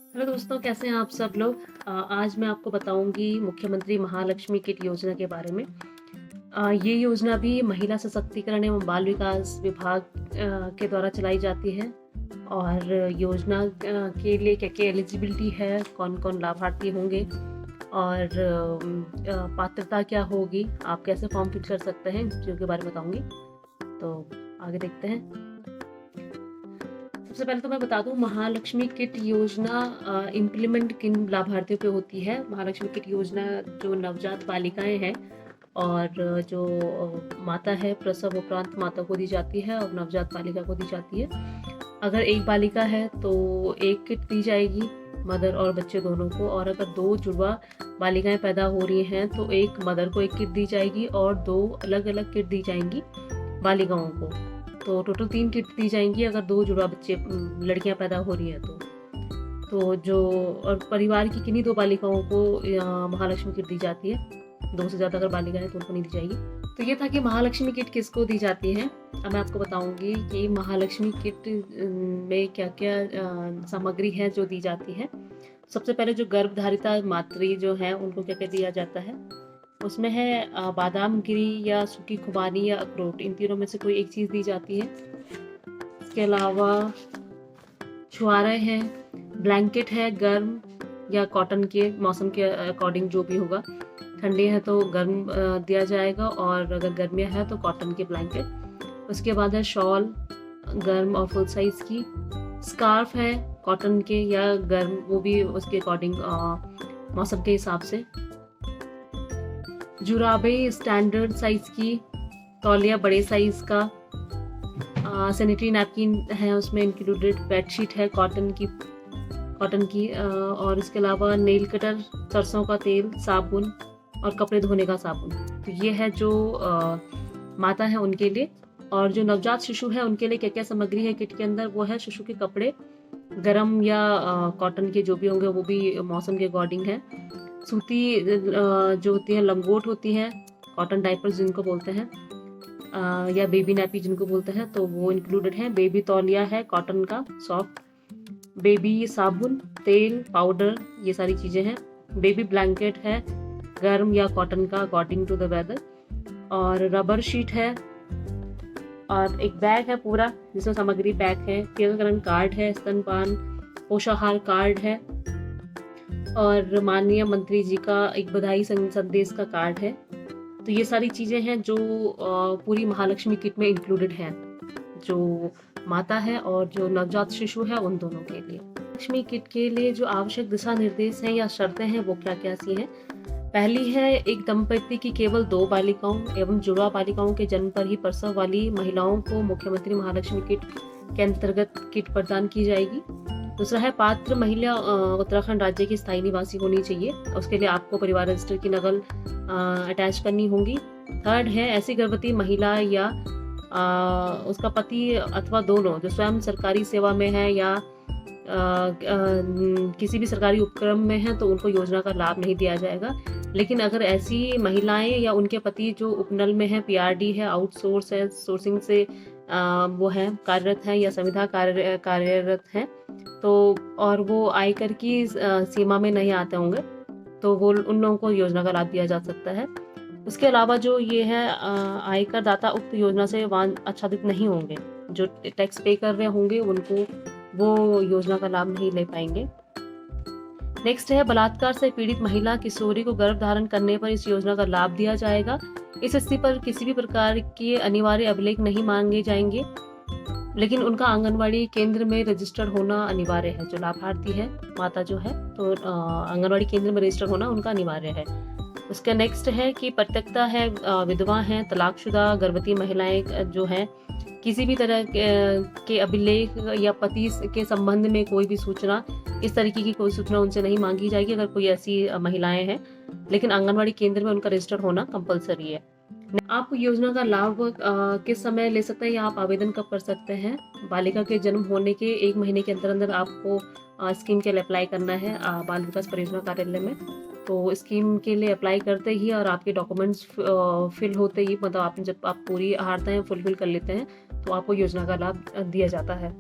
Hello दोस्तों, कैसे हैं आप सब लोग। आज मैं आपको बताऊंगी मुख्यमंत्री महालक्ष्मी किट योजना के बारे में। ये योजना भी महिला सशक्तिकरण एवं बाल विकास विभाग के द्वारा चलाई जाती है। और योजना के लिए क्या क्या एलिजिबिलिटी है, कौन कौन लाभार्थी होंगे और पात्रता क्या होगी, आप कैसे फॉर्म फिल कर सकते हैं, इन चीज़ों के बारे में बताऊंगी। तो आगे देखते हैं। सबसे पहले तो मैं बता दूं, महालक्ष्मी किट योजना इम्प्लीमेंट किन लाभार्थियों पे होती है। महालक्ष्मी किट योजना जो नवजात बालिकाएं हैं और जो माता है, प्रसव उपरांत माता को दी जाती है और नवजात बालिका को दी जाती है। अगर एक बालिका है तो एक किट दी जाएगी, मदर और बच्चे दोनों को। और अगर दो जुड़वा बालिकाएं पैदा हो रही हैं तो एक मदर को एक किट दी जाएगी और दो अलग अलग किट दी जाएंगी बालिकाओं को। तो टोटल 3 किट दी जाएंगी अगर दो जुड़वा बच्चे लड़कियां पैदा हो रही हैं तो जो और परिवार की किन्हीं दो बालिकाओं को महालक्ष्मी किट दी जाती है। 2 से ज़्यादा अगर बालिका है तो उनको नहीं दी जाएगी। तो ये था कि महालक्ष्मी किट किसको दी जाती है। अब मैं आपको बताऊंगी कि महालक्ष्मी किट में क्या क्या सामग्री है जो दी जाती है। सबसे पहले जो गर्भधारिता मातृ जो है उनको क्या क्या दिया जाता है, उसमें है बादाम गिरी या सूखी खुबानी या अखरोट, इन तीनों में से कोई एक चीज़ दी जाती है। इसके अलावा छुआरे हैं, ब्लैंकेट है गर्म या कॉटन के, मौसम के अकॉर्डिंग जो भी होगा। ठंडे हैं तो गर्म दिया जाएगा और अगर गर्मियाँ है तो कॉटन के ब्लैंकेट। उसके बाद है शॉल गर्म और फुल साइज़ की। स्कार्फ है कॉटन के या गर्म, वो भी उसके अकॉर्डिंग मौसम के हिसाब से। जुराबे स्टैंडर्ड साइज की, तौलिया बड़े साइज का, सैनिटरी नैपकिन है उसमें इंक्लूडेड, बेडशीट है कॉटन की और इसके अलावा नेल कटर, सरसों का तेल, साबुन और कपड़े धोने का साबुन। तो ये है जो माता है उनके लिए। और जो नवजात शिशु है उनके लिए क्या क्या सामग्री है किट के अंदर, वो है शिशु के कपड़े गरम या कॉटन के जो भी होंगे, वो भी मौसम के अकॉर्डिंग है। सूती जो होती हैं लंगोट होती हैं, कॉटन डाइपर्स जिनको बोलते हैं, या बेबी नैपी जिनको बोलते हैं, तो वो इंक्लूडेड है। बेबी तौलिया है कॉटन का सॉफ्ट। बेबी साबुन, तेल, पाउडर, ये सारी चीज़ें हैं। बेबी ब्लैंकेट है गर्म या कॉटन का अकॉर्डिंग टू द वेदर। और रबर शीट है और एक बैग है पूरा जिसमें सामग्री पैक है। टीकाकरण कार्ड है, स्तनपान पोषाहार कार्ड है और माननीय मंत्री जी का एक बधाई संदेश का कार्ड है। तो ये सारी चीज़ें हैं जो पूरी महालक्ष्मी किट में इंक्लूडेड हैं, जो माता है और जो नवजात शिशु है उन दोनों के लिए। लक्ष्मी किट के लिए जो आवश्यक दिशा निर्देश हैं या शर्तें हैं वो क्या क्या सी हैं। पहली है, एक दंपति की केवल 2 बालिकाओं एवं जुड़वा बालिकाओं के जन्म पर ही प्रसव वाली महिलाओं को मुख्यमंत्री महालक्ष्मी किट के अंतर्गत किट प्रदान की जाएगी। दूसरा है, पात्र महिला उत्तराखंड राज्य की स्थायी निवासी होनी चाहिए, उसके लिए आपको परिवार रजिस्टर की नकल अटैच करनी होगी। थर्ड है, ऐसी गर्भवती महिला या उसका पति अथवा दोनों जो स्वयं सरकारी सेवा में है या किसी भी सरकारी उपक्रम में है तो उनको योजना का लाभ नहीं दिया जाएगा। लेकिन अगर ऐसी महिलाएं या उनके पति जो उपनल में है, पीआरडी है, आउटसोर्स है, सोर्सिंग से वो है कार्यरत हैं या संविदा कार्यरत हैं, तो और वो आयकर की सीमा में नहीं आते होंगे तो वो उन लोगों को योजना का लाभ दिया जा सकता है। उसके अलावा जो ये है, आयकर दाता उक्त योजना से आच्छादित नहीं होंगे, जो टैक्स पे कर रहे होंगे उनको वो योजना का लाभ नहीं ले पाएंगे। नेक्स्ट है, बलात्कार से पीड़ित महिला किशोरी को गर्भ धारण करने पर इस योजना का लाभ दिया जाएगा। इस स्थिति पर किसी भी प्रकार के अनिवार्य अभिलेख नहीं मांगे जाएंगे, लेकिन उनका आंगनवाड़ी केंद्र में रजिस्टर्ड होना अनिवार्य है। जो लाभार्थी है माता जो है तो आंगनवाड़ी केंद्र में रजिस्टर्ड होना उनका अनिवार्य है। उसका नेक्स्ट है कि प्रत्यक्षता है, विधवा हैं, तलाकशुदा गर्भवती महिलाएं जो हैं, किसी भी तरह के अभिलेख या पति के संबंध में कोई भी सूचना, इस तरीके की कोई सूचना उनसे नहीं मांगी जाएगी अगर कोई ऐसी महिलाएं हैं, लेकिन आंगनवाड़ी केंद्र में उनका रजिस्टर होना कंपलसरी है। आप योजना का लाभ किस समय ले सकते हैं या आप आवेदन कब कर सकते हैं। बालिका के जन्म होने के 1 महीने के अंदर अंदर आपको स्कीम के लिए अप्लाई करना है बाल विकास परियोजना कार्यालय में। तो स्कीम के लिए अप्लाई करते ही और आपके डॉक्यूमेंट्स फिल होते ही, मतलब जब आप पूरी आहारताएं फुलफिल कर लेते हैं तो आपको योजना का लाभ दिया जाता है।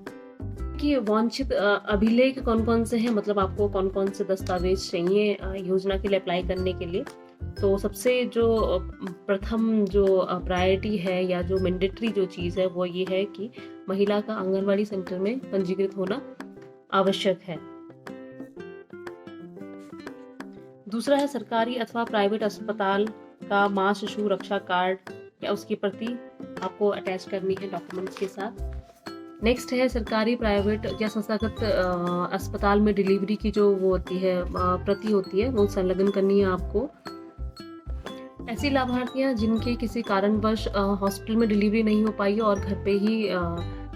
कि वांछित अभिलेख कौन-कौन से हैं, मतलब आपको कौन-कौन से दस्तावेज चाहिए योजना के लिए अप्लाई करने के लिए। तो सबसे जो प्रथम जो प्रायोरिटी है या जो मैंडेटरी जो चीज़ है वो ये है कि महिला का आंगनवाड़ी सेंटर में पंजीकृत होना आवश्यक है। दूसरा है सरकारी अथवा प्राइवेट अस्पताल का माँ शिशु रक्षा कार्ड या उसकी प्रति आपको अटैच करनी है डॉक्यूमेंट्स के साथ। नेक्स्ट है सरकारी प्राइवेट या संस्थागत अस्पताल में डिलीवरी की जो वो होती है प्रति होती है वो संलग्न करनी है आपको। ऐसी लाभार्थियां जिनके किसी कारणवश हॉस्पिटल में डिलीवरी नहीं हो पाई और घर पे ही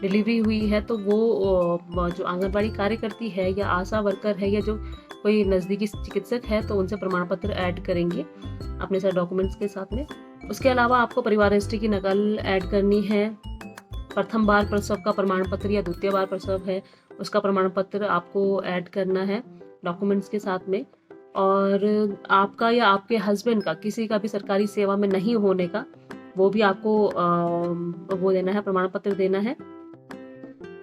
डिलीवरी हुई है, तो वो जो आंगनबाड़ी कार्यकर्ती है या आशा वर्कर है या जो कोई नज़दीकी चिकित्सक है तो उनसे प्रमाण पत्र ऐड करेंगे अपने सारे डॉक्यूमेंट्स के साथ में। उसके अलावा आपको परिवार हिस्ट्री की नकल ऐड करनी है। प्रथम बार प्रसव का प्रमाण पत्र या द्वितीय बार प्रसव है उसका प्रमाण पत्र आपको ऐड करना है डॉक्यूमेंट्स के साथ में। और आपका या आपके हस्बैंड का किसी का भी सरकारी सेवा में नहीं होने का वो भी आपको वो देना है, प्रमाण पत्र देना है।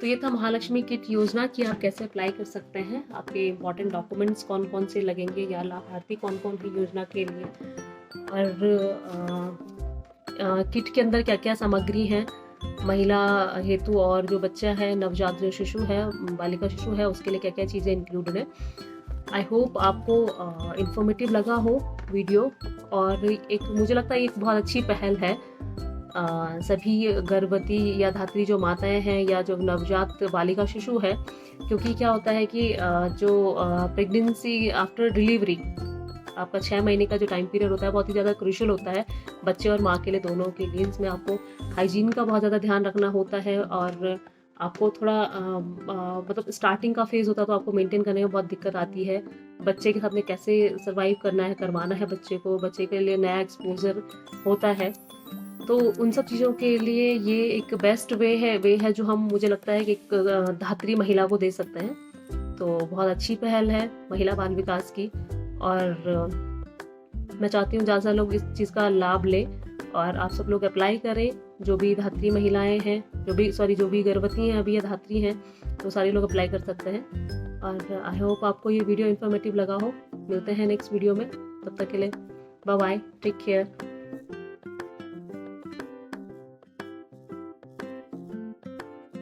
तो ये था महालक्ष्मी किट योजना की आप कैसे अप्लाई कर सकते हैं, आपके इम्पॉर्टेंट डॉक्यूमेंट्स कौन कौन से लगेंगे या लाभार्थी कौन कौन है योजना के लिए, और किट के अंदर क्या क्या सामग्री है महिला हेतु और जो बच्चा है, नवजात जो शिशु है, बालिका शिशु है, उसके लिए क्या क्या चीज़ें इंक्लूडेड है। आई होप आपको इंफॉर्मेटिव लगा हो वीडियो, और एक मुझे लगता है एक बहुत अच्छी पहल है सभी गर्भवती या धात्री जो माताएं हैं या जो नवजात बालिका शिशु है, क्योंकि क्या होता है कि जो प्रेगनेंसी आफ्टर डिलीवरी आपका 6 महीने का जो टाइम पीरियड होता है बहुत ही ज़्यादा क्रूशियल होता है बच्चे और माँ के लिए, दोनों के लिए। इसमें आपको हाइजीन का बहुत ज़्यादा ध्यान रखना होता है और आपको थोड़ा मतलब स्टार्टिंग का फेज़ होता है तो आपको मेंटेन करने में बहुत दिक्कत आती है। बच्चे के साथ में कैसे सर्वाइव करना है, करवाना है बच्चे को, बच्चे के लिए नया एक्सपोजर होता है, तो उन सब चीज़ों के लिए ये एक बेस्ट वे है जो हम मुझे लगता है कि एक धात्री महिला को दे सकते हैं। तो बहुत अच्छी पहल है महिला बाल विकास की, और मैं चाहती हूँ ज़्यादा लोग इस चीज़ का लाभ लें और आप सब लोग अप्लाई करें। जो भी धात्री महिलाएं हैं, जो भी गर्भवती हैं अभी या धात्री हैं, तो सारे लोग अप्लाई कर सकते हैं। और आई होप आपको ये वीडियो इन्फॉर्मेटिव लगा हो। मिलते हैं नेक्स्ट वीडियो में, तब तक के लिए बाय बाय, टेक केयर।